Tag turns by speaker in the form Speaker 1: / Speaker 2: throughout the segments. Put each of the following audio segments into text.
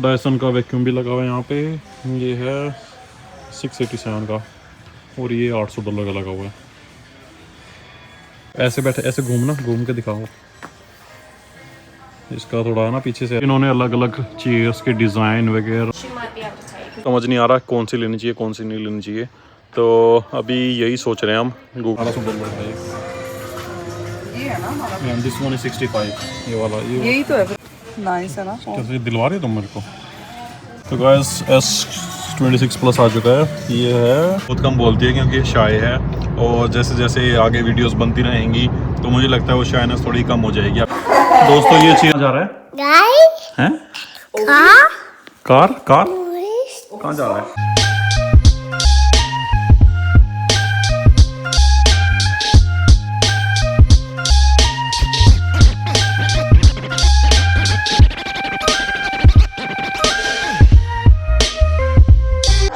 Speaker 1: Dyson का vacuum भी लगा हुआ है यहाँ पे। ये है 687 का और ये $800 का लगा हुआ है। ऐसे बैठे ऐसे घूम के दिखाओ। इसका थोड़ा है ना पीछे से इन्होंने अलग अलग चेयर्स के डिज़ाइन वगैरह समझ नहीं आ रहा कौन सी लेनी चाहिए कौन सी नहीं लेनी चाहिए। तो अभी यही सोच रहे हैं हम। $1800 का
Speaker 2: ये है ना हमारा।
Speaker 1: This one is 65। ये वाला
Speaker 2: यही तो है। नाइस है ना।
Speaker 1: कैसे दिलवा रहे हो तुम मेरे को। तो गाइस S26 प्लस आ चुका है। ये है बहुत कम बोलती है क्योंकि शाय है और जैसे जैसे आगे वीडियोस बनती रहेंगी तो मुझे लगता है वो शायनेस थोड़ी कम हो जाएगी। दोस्तों ये चीज जा रहा है हैं? कार कहाँ जा रहा है?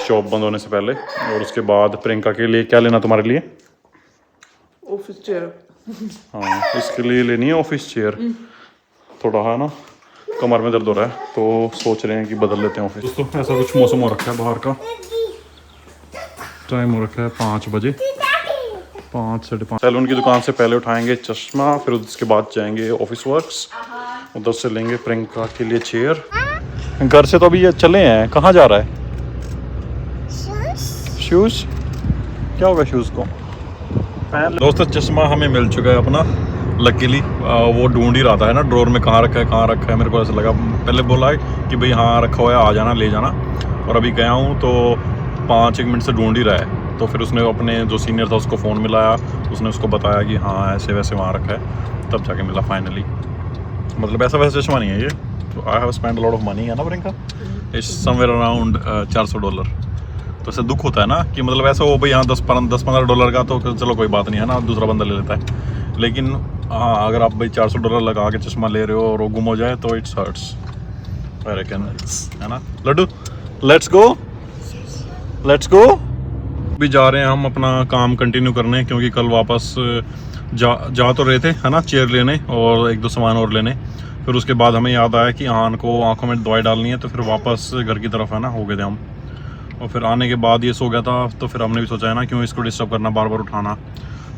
Speaker 1: शॉप बंद होने से पहले और उसके बाद प्रियंका के लिए क्या लेना तुम्हारे लिए?
Speaker 2: Office chair.
Speaker 1: हाँ इसके लिए लेनी है ऑफिस चेयर। थोड़ा है ना कमर में दर्द हो रहा है तो सोच रहे हैं कि बदल लेते हैं ऑफिस। दोस्तों ऐसा कुछ मौसम हो रखा है बाहर का। टाइम हो रखा है 5 बजे 5 साढ़े 5। सैलून की दुकान से पहले उठाएंगे चश्मा फिर उसके बाद जाएंगे ऑफिस वर्क्स। उधर से लेंगे प्रियंका के लिए चेयर। घर से तो अभी ये चले हैं। कहाँ जा रहा है? शूज़ क्या होगा शूज़ को? दोस्तों चश्मा हमें मिल चुका है अपना लकीली। वो ढूंढ ही रहा था है ना ड्रॉर में कहाँ रखा है। मेरे को ऐसा लगा पहले बोला है कि भाई हाँ रखा हुआ है आ जाना ले जाना। और अभी गया हूँ तो 5-1 मिनट से ढूंढ ही रहा है। तो फिर उसने अपने जो सीनियर था उसको फ़ोन मिलाया। उसने उसको बताया कि हाँ ऐसे वैसे वहाँ रखा है तब जाके मिला फाइनली। मतलब ऐसा वैसा चश्मा नहीं है ये। तो I have spend lot of money है ना प्रियंका। It's somewhere around $400। तो ऐसे दुख होता है ना कि मतलब ऐसा हो भाई यहाँ $10-15 का तो चलो कोई बात नहीं है ना दूसरा बंदा ले लेता है। लेकिन हाँ अगर आप भाई $400 लगा के चश्मा ले रहे हो और वो गुम हो जाए तो इट्स हर्ट्स आई रिकन है ना। Laddu let's go. अभी जा रहे हैं हम अपना काम कंटिन्यू करने क्योंकि कल वापस जा तो रहे थे है ना चेयर लेने और 1-2 सामान और लेने। फिर उसके बाद हमें याद आया कि आन को आँखों में दवाई डालनी है तो फिर वापस घर की तरफ है ना हो गए थे हम। और फिर आने के बाद ये सो गया था तो फिर हमने भी सोचा है ना क्यों इसको डिस्टर्ब करना बार बार उठाना।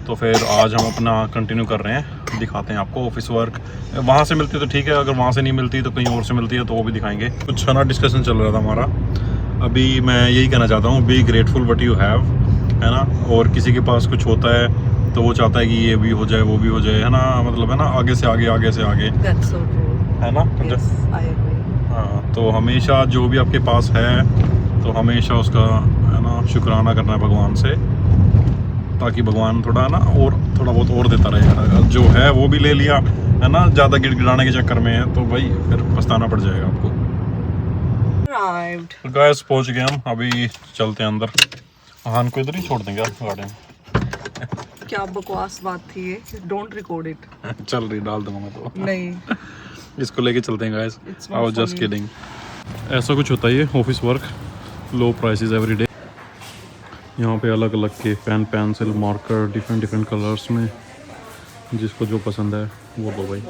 Speaker 1: तो फिर आज हम अपना कंटिन्यू कर रहे हैं। दिखाते हैं आपको ऑफिस वर्क। वहाँ से मिलती तो ठीक है अगर वहाँ से नहीं मिलती तो कहीं और से मिलती है तो वो भी दिखाएंगे। कुछ है ना डिस्कशन चल रहा था हमारा। अभी मैं यही कहना चाहता हूँ be grateful what you have है ना। और किसी के पास कुछ होता है तो वो चाहता है कि ये भी हो जाए वो भी हो जाए है ना। मतलब है ना आगे से आगे है ना। हाँ तो हमेशा जो भी आपके पास है तो हमेशा उसका है ना शुक्राना करना है भगवान से ताकि भगवान थोड़ा ना और थोड़ा बहुत और देता रहे। अगर जो है वो भी ले लिया है ना ज़्यादा गिड़गिड़ाने के चक्कर में है तो भाई फिर पछताना पड़ जाएगा आपको। तो गाइस पहुंच गए हम। अभी चलते हैं अंदर। हान को इधर ही छोड़ देंगे गाड़ी में।
Speaker 2: क्या बकवास बात थी ये। Don't record it.
Speaker 1: चल रही डाल दूंगा मैं तो
Speaker 2: नहीं
Speaker 1: इसको लेके चलते हैं guys. I was just kidding. ऐसा कुछ होता है ये office work. Low prices every day. यहाँ पे अलग अलग के pen pencil marker different colours में जिसको जो पसंद है वो लो भाई।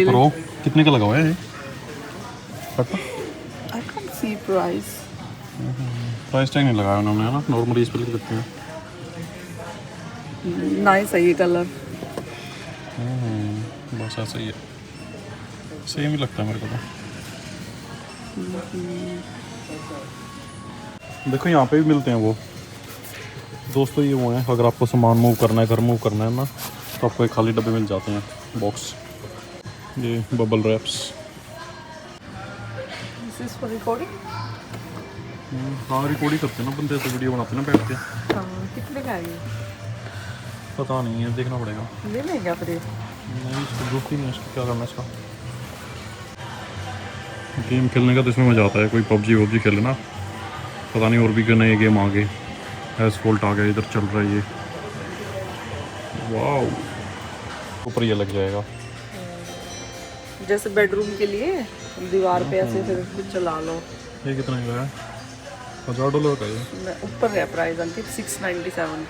Speaker 1: प्रो कितने का लगा हुआ है ये?
Speaker 2: I can't see price.
Speaker 1: Price tag नहीं लगाया उन्होंने है ना। नॉर्मली इस पे लिख देते हैं।
Speaker 2: नाइस है ये कलर।
Speaker 1: बस ऐसा ही है सेम ही लगता है मेरे को तो। देखो यहाँ पे भी मिलते हैं वो। दोस्तों ये वो हैं अगर आपको सामान मूव करना है घर मूव करना है ना तो आपको एक खाली डब्बे मिल जाते हैं बॉक्स। ये bubble wraps.
Speaker 2: This is for recording?
Speaker 1: हाँ रिकॉर्ड ही करते हैं ना बंदे से वीडियो बनाते हैं ना बैठ के।
Speaker 2: कितने का है ये?
Speaker 1: पता नहीं है देखना पड़ेगा।
Speaker 2: ले लें क्या फिर?
Speaker 1: नहीं इसको जरूरत ही नहीं है इसको क्या करना है इसका। गेम खेलने का तो इसमें मज़ा आता है। कोई पबजी खेले ना। पता नहीं और भी क्या नए गेम आ गए। एसफॉल्ट आ गया इधर चल रहा है ये। वाह ऊपर ये लग जाएगा
Speaker 2: जैसे बेडरूम के लिए दीवार पे ऐसे फिर चला लो।
Speaker 1: ये कितना का है? $1000 का ये।
Speaker 2: ऊपर है प्राइस अंकित 697।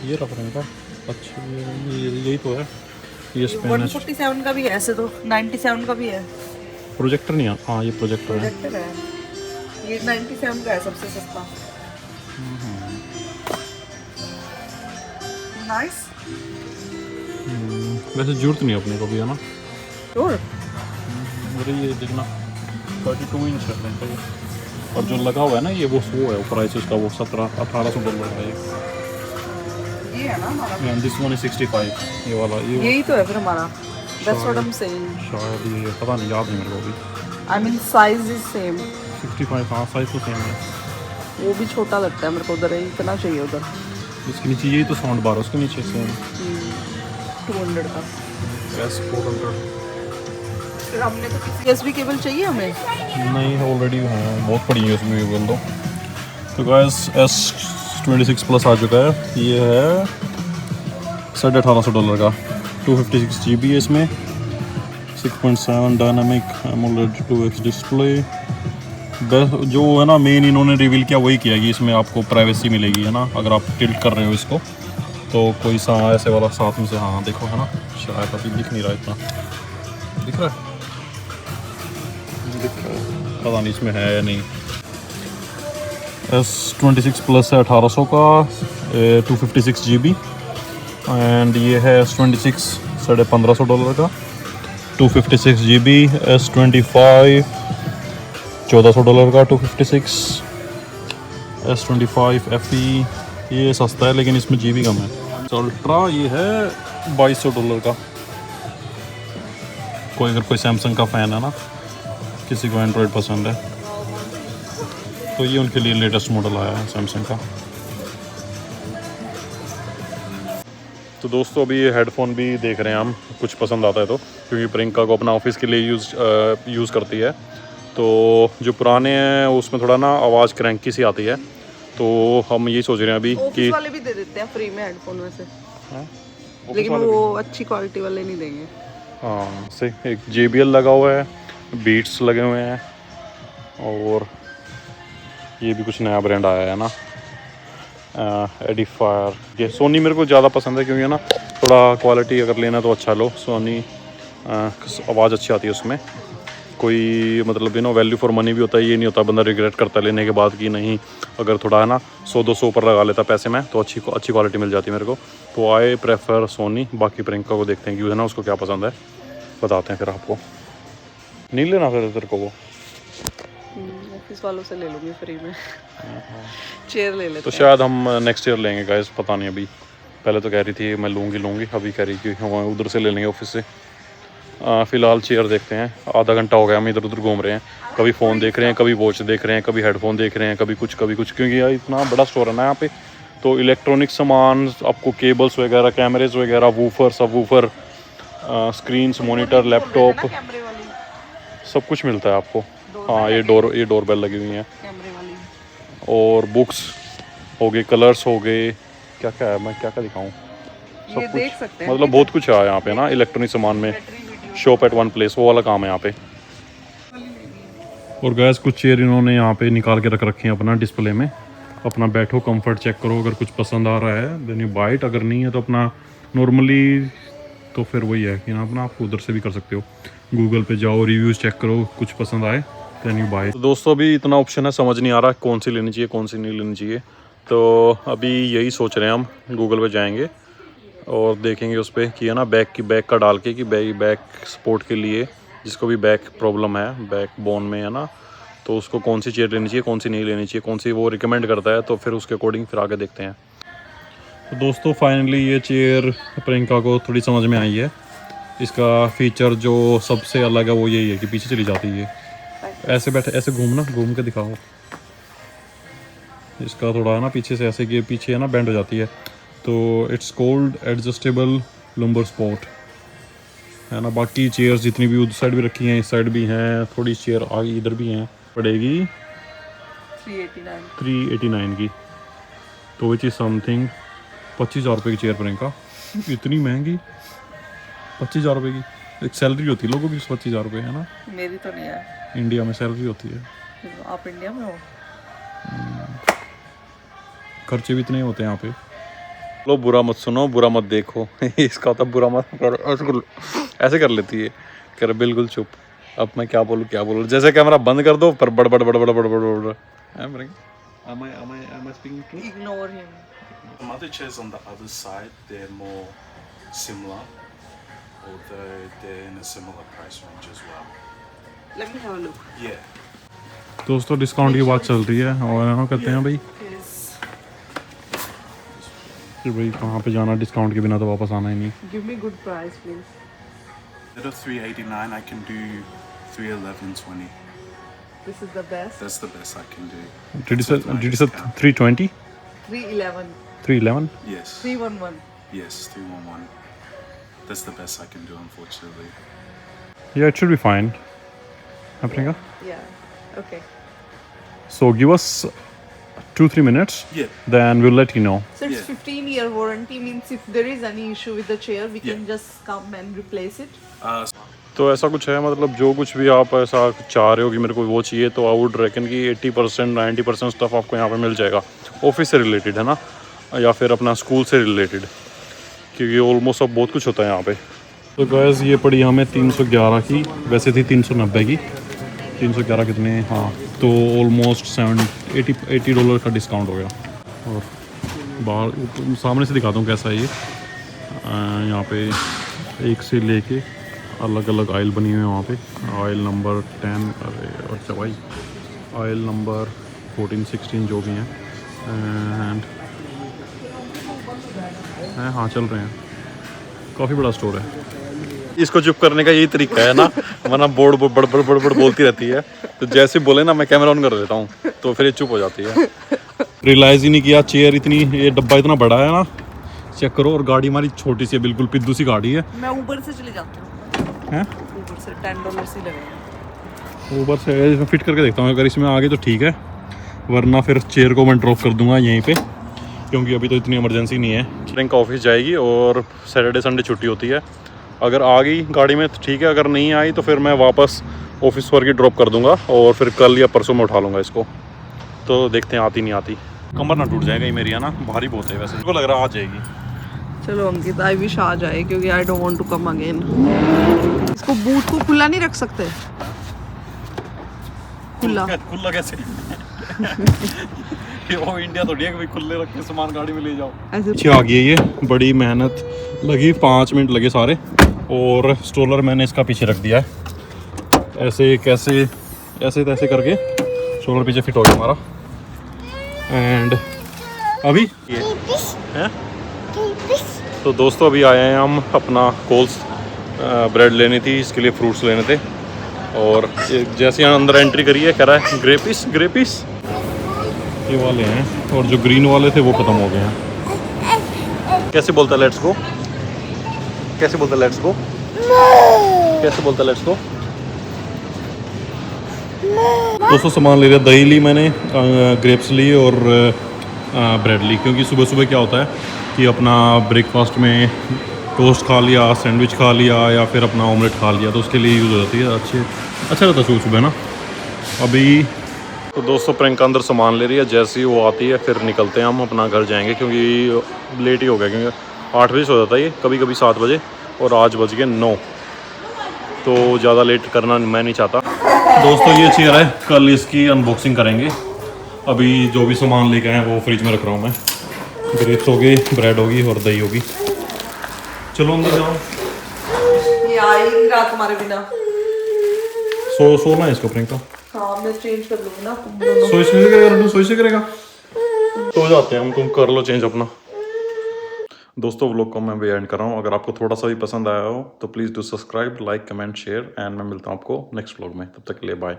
Speaker 1: ये रफ रहेगा। अच्छा यही तो है ये स्पेन
Speaker 2: 147 का भी है, ऐसे तो 97 का भी है।
Speaker 1: प्रोजेक्टर नहीं है, हाँ ये प्रोजेक्टर है।
Speaker 2: प्रोजेक्टर है, ये 97 का है सबसे सस्ता। नाइस।
Speaker 1: वैसे जरूरत नहीं है अपने को भी, है ना।
Speaker 2: श्योर।
Speaker 1: अरे ये देखना 32 इंच है अपने का ये। और जो लगा हुआ है ना ये वो है प्राइस उसका, वो $1700-1800 का है
Speaker 2: ये है ना हमारा,
Speaker 1: ये। दिस वन इज 65, ये वाला ये
Speaker 2: यही तो है फिर हमारा। That's what I am saying.
Speaker 1: शायद ये पता नहीं, याद नहीं मेरे को अभी।
Speaker 2: I mean size is same.
Speaker 1: 65, हाँ साइज तो सेम है।
Speaker 2: वो भी छोटा लगता है मेरे को उधर, इतना चाहिए उधर।
Speaker 1: इसके नीचे यही तो साउंड बार है, उसके नीचे सेम
Speaker 2: 200 का।
Speaker 1: S400
Speaker 2: फिर हमने तो USB केबल चाहिए हमें।
Speaker 1: नहीं, ऑलरेडी है, बहुत बड़ी है उसमें केबल तो गाइस S26 प्लस आ चुका है। ये है $1850 का, 256 GB है इसमें, 6.7 डायनामिक AMOLED 2X डिस्प्ले। जो है ना मेन इन्होंने रिवील किया वही किया कि इसमें आपको प्राइवेसी मिलेगी, है ना। अगर आप टिल्ट कर रहे हो इसको तो कोई सा ऐसे वाला साथ में से, हाँ देखो है ना, शायद अभी दिख नहीं रहा इतना, दिख रहा है, पता नहीं इसमें है या नहीं। S26 प्लस है 1800 का, 256 GB। एंड ये है S26 $1550 का, 256 GB। S25 $1400 का, 256। S25 FE ये सस्ता है लेकिन इसमें GB कम है। अल्ट्रा ये है $2200 का। अगर कोई सैमसंग का फ़ैन है ना, किसी को एंड्रॉयड पसंद है तो ये उनके लिए लेटेस्ट मॉडल आया है सैमसंग का। तो दोस्तों अभी ये हेडफोन भी देख रहे हैं हम, कुछ पसंद आता है तो, क्योंकि प्रियंका को अपना ऑफिस के लिए यूज़ करती है। तो जो पुराने हैं उसमें थोड़ा ना आवाज़ क्रैंकी सी आती है, तो हम यही सोच रहे हैं अभी
Speaker 2: ऑफिस
Speaker 1: कि
Speaker 2: वाले भी दे देते हैं फ्री में हेडफोन वैसे,
Speaker 1: हाँ,
Speaker 2: लेकिन वो अच्छी क्वालिटी वाले नहीं देंगे।
Speaker 1: हाँ से एक JBL लगा हुआ है, बीट्स लगे हुए हैं, और ये भी कुछ नया ब्रांड आया है ना, एडिफायर। ये सोनी मेरे को ज़्यादा पसंद है क्योंकि है ना थोड़ा क्वालिटी अगर लेना तो अच्छा लो, सोनी आवाज़ अच्छी आती है उसमें, कोई मतलब वैल्यू फॉर मनी भी होता है। ये नहीं होता बंदा रिग्रेट करता लेने के बाद कि नहीं, अगर थोड़ा है ना 100-200 ऊपर लगा लेता पैसे में तो अच्छी क्वालिटी मिल जाती है मेरे को। तो आई प्रेफर सोनी। बाकी प्रियंका को देखते हैं कि है ना उसको क्या पसंद है, बताते हैं फिर आपको। नहीं लेना फिर तेरे को वो
Speaker 2: ऑफिस वालों से ले लूँगी फ्री में। चेयर ले लेते
Speaker 1: तो शायद हम नेक्स्ट ईयर लेंगे गाइस, पता नहीं अभी। पहले तो कह रही थी मैं लूँगी, अभी कह रही कि हम उधर से ले लेंगे ऑफिस से। फ़िलहाल चेयर देखते हैं। आधा घंटा हो गया हम इधर उधर घूम रहे हैं, कभी फ़ोन देख रहे हैं, कभी वॉच देख रहे हैं, कभी हेडफोन देख रहे हैं, कभी कुछ क्योंकि यार इतना बड़ा स्टोर है ना यहाँ पे। तो इलेक्ट्रॉनिक सामान आपको, केबल्स वगैरह, कैमरेज वगैरह, वूफर, सब वूफर, स्क्रीन्स, मॉनिटर, लैपटॉप,
Speaker 2: कैमरे वाली
Speaker 1: सब कुछ मिलता है आपको। हाँ ये डोरबेल लगी हुई हैं,
Speaker 2: कैमरे वाली,
Speaker 1: और बुक्स हो गए, कलर्स हो गए, क्या क्या है, मैं क्या क्या दिखाऊँ,
Speaker 2: ये देख सकते हैं।
Speaker 1: मतलब बहुत कुछ है यहाँ पे ना इलेक्ट्रॉनिक सामान में। शॉप एट वन प्लेस, वो वाला काम है यहाँ पे। और गैस कुछ चेयर इन्होंने यहाँ पे निकाल के रख रखे हैं अपना डिस्प्ले में। अपना बैठो, कंफर्ट चेक करो, अगर कुछ पसंद आ रहा है देन यू बाय इट, अगर नहीं है तो अपना नॉर्मली तो फिर वही है कि ना अपना आप उधर से भी कर सकते हो। गूगल पे जाओ, रिव्यूज़ चेक करो, कुछ पसंद आए देन यू बाय। तो दोस्तों अभी इतना ऑप्शन है, समझ नहीं आ रहा कौन सी लेनी चाहिए कौन सी नहीं लेनी चाहिए। तो अभी यही सोच रहे हैं हम, गूगल पे जाएंगे और देखेंगे उस पर कि है ना बैक का डाल के कि बैक सपोर्ट के लिए, जिसको भी बैक प्रॉब्लम है, बैक बोन में है ना, तो उसको कौन सी चेयर लेनी चाहिए कौन सी नहीं लेनी चाहिए, कौन सी वो रिकमेंड करता है, तो फिर उसके अकॉर्डिंग फिर आगे देखते हैं। तो दोस्तों फाइनली ये चेयर प्रियंका को थोड़ी समझ में आई है। इसका फीचर जो सबसे अलग है वो यही है कि पीछे चली जाती है, ऐसे बैठे, ऐसे घूम के दिखाओ। इसका थोड़ा है ना पीछे से ऐसे कि पीछे है ना बेंड हो जाती है। तो it's called adjustable lumbar spot, है ना। बाकी चेयर्स जितनी भी उस साइड भी रखी हैं, इस साइड भी हैं, थोड़ी चेयर आगे इधर भी हैं, पड़ेगी 389 की। तो विच इज़ समथिंग 25,000 रुपये की चेयर प्रियंका, इतनी महंगी 25,000 रुपये की। एक सैलरी होती है लोगों की 25,000 रुपये, है ना।
Speaker 2: मेरी तो नहीं है,
Speaker 1: इंडिया में सैलरी होती है।
Speaker 2: आप इंडिया में हो।
Speaker 1: खर्चे भी इतने होते हैं यहाँ पे। लो बुरा मत सुनो, बुरा मत देखो। इसका होता बुरा मत करो, ऐसे कर लेती है, कर बिल्कुल चुप। अब मैं क्या बोलूँ, जैसे कैमरा बंद कर दो पर बड़ बड़ बड़ बड़ बड़ बड़ बड़। Am I speaking true?
Speaker 2: Ignore him.
Speaker 1: Some other chairs on the other side, they're more similar, or they're in a similar price range as well.
Speaker 2: Let me have a look.
Speaker 1: Yeah. दोस्तों discount की बात चल रही है और यहाँ कहते हैं भाई
Speaker 2: Yes.
Speaker 1: कि भाई कहाँ पे जाना, डिस्काउंट के बिना तो वापस आना ही नहीं।
Speaker 2: Give me good price, please.
Speaker 3: Instead of 389, I can do 311.20.
Speaker 2: This is the best.
Speaker 3: That's the best I can do.
Speaker 1: Did you say 320?
Speaker 2: 311.
Speaker 1: 311?
Speaker 3: Yes.
Speaker 2: 311.
Speaker 3: Yes, 311. That's the best I can do, unfortunately.
Speaker 1: Yeah, it should be fine. Apringa?
Speaker 2: Yeah. Okay.
Speaker 1: So give us 2-3 minutes.
Speaker 3: Yeah.
Speaker 1: Then we'll let you know.
Speaker 2: So it's
Speaker 3: Yeah.
Speaker 2: 15-year warranty, means if there is any issue with the chair, we can just come and replace it.
Speaker 1: तो ऐसा कुछ है, मतलब जो कुछ भी आप ऐसा चाह रहे हो कि मेरे को वो चाहिए, तो आई वुड रेकन कि 80% 90% स्टफ़ आपको यहाँ पे मिल जाएगा। ऑफिस से रिलेटेड है ना, या फिर अपना स्कूल से रिलेटेड, क्योंकि ऑलमोस्ट अब बहुत कुछ होता है यहाँ पे। तो गैस ये पड़ी हमें 311 की, वैसे थी 390 की। 311 कितने, हाँ, तो ऑलमोस्ट $80 का डिस्काउंट हो गया। और बाहर सामने से दिखाता हूँ कैसा है ये। यहाँ पे एक से लेके अलग अलग आयल बनी हुई है वहाँ पे। आयल नंबर 10, अरे अच्छा भाई, आयल नंबर 14, 16 जो भी हैं, एंड हाँ चल रहे हैं। काफ़ी बड़ा स्टोर है। इसको चुप करने का यही तरीका है ना, वरना बोर्ड बड़ बड़ बड़ बड़ बोलती रहती है। तो जैसे बोले ना, मैं कैमरा ऑन कर देता हूँ तो फिर ये चुप हो जाती है। रियलाइज़ ही नहीं किया चेयर इतनी, ये डब्बा इतना बड़ा है ना, चेक करो। और गाड़ी हमारी छोटी सी है, बिल्कुल पिद्दू सी गाड़ी है।
Speaker 2: मैं ऊबर से चले जाती हूँ।
Speaker 1: हैं?
Speaker 2: ऊबर से $10 ही लगेगा।
Speaker 1: ऊबर से इसमें फिट करके देखता हूँ, अगर इसमें आगे तो ठीक है, वरना फिर चेयर को मैं ड्रॉप कर दूंगा यहीं पे, क्योंकि अभी तो इतनी इमरजेंसी नहीं है। प्रियंका ऑफिस जाएगी और सैटरडे संडे छुट्टी होती है। अगर आ गई गाड़ी में तो ठीक है, अगर नहीं आई तो फिर मैं वापस ऑफिस पर ही ड्रॉप कर दूंगा और फिर कल या परसों में उठा लूँगा इसको। तो देखते हैं आती नहीं आती। कमर ना टूट जाएगा ये मेरी, है ना, भारी बहुत है। वैसे मेरे को लग रहा आ जाएगी।
Speaker 2: चलो अंकित, आई विश आ जाए, क्योंकि I don't want to come again. इसको बूट को खुला नहीं रख सकते? खुला
Speaker 1: कैसे? वो इंडिया तो ठीक है, खुले रख के सामान गाड़ी में ले जाओ।
Speaker 2: ऐसे
Speaker 1: आ गई है ये, बड़ी मेहनत लगी, 5 मिनट लगे सारे। और स्ट्रोलर मैंने इसका पीछे रख दिया है, ऐसे कैसे ऐसे तैसे करके स्ट्रोलर पीछे फिट हो गया हमारा। एंड अभी ये है। तो दोस्तों अभी आए हैं हम अपना कोल्स ब्रेड लेनी थी, इसके लिए फ्रूट्स लेने थे। और जैसे यहाँ अंदर एंट्री करी है, कह रहा है ग्रेपिस ये वाले हैं, और जो ग्रीन वाले थे वो ख़त्म हो गए हैं। कैसे बोलता है लेट्स गो? कैसे बोलता है लेट्स गो? कैसे बोलता है लेट्स गो? दोस्तों सामान ले रहे, दही ली मैंने, ग्रेप्स ली और ब्रेड ली, क्योंकि सुबह सुबह क्या होता है कि अपना ब्रेकफास्ट में टोस्ट खा लिया, सैंडविच खा लिया, या फिर अपना ऑमलेट खा लिया, तो उसके लिए यूज़ हो जाती है। अच्छा रहता है सुबह सुबह ना। अभी तो दोस्तों प्रियंका अंदर सामान ले रही है, जैसे ही वो आती है फिर निकलते हैं, हम अपना घर जाएंगे, क्योंकि लेट ही हो गया। क्योंकि 8 बजे से हो जाता है ये, कभी कभी 7 बजे, और आज बज गए 9, तो ज़्यादा लेट करना मैं नहीं चाहता। दोस्तों ये चेयर है, कल इसकी अनबॉक्सिंग करेंगे। अभी जो भी सामान लेके आए वो फ्रिज में रख रहा हूँ मैं। ग्रेप्स होगी, ब्रेड होगी और दही होगी। चलो अंदर जाओ।
Speaker 2: ये आई रात हमारे बिना।
Speaker 1: सोना है इसको प्रियंका।
Speaker 2: हाँ मैं चेंज कर लूँगी ना।
Speaker 1: सोई से करेगा, सोई से करेगा। तो जाते हैं हम, तुम कर लो चेंज अपना। दोस्तों व्लॉग को मैं भी एंड कर रहा हूँ। अगर आपको थोड़ा सा भी पसंद आया हो तो please do subscribe, like, comment, share, and मैं मिलता हूँ आपको नेक्स्ट व्लॉग में। तब तक के लिए बाय।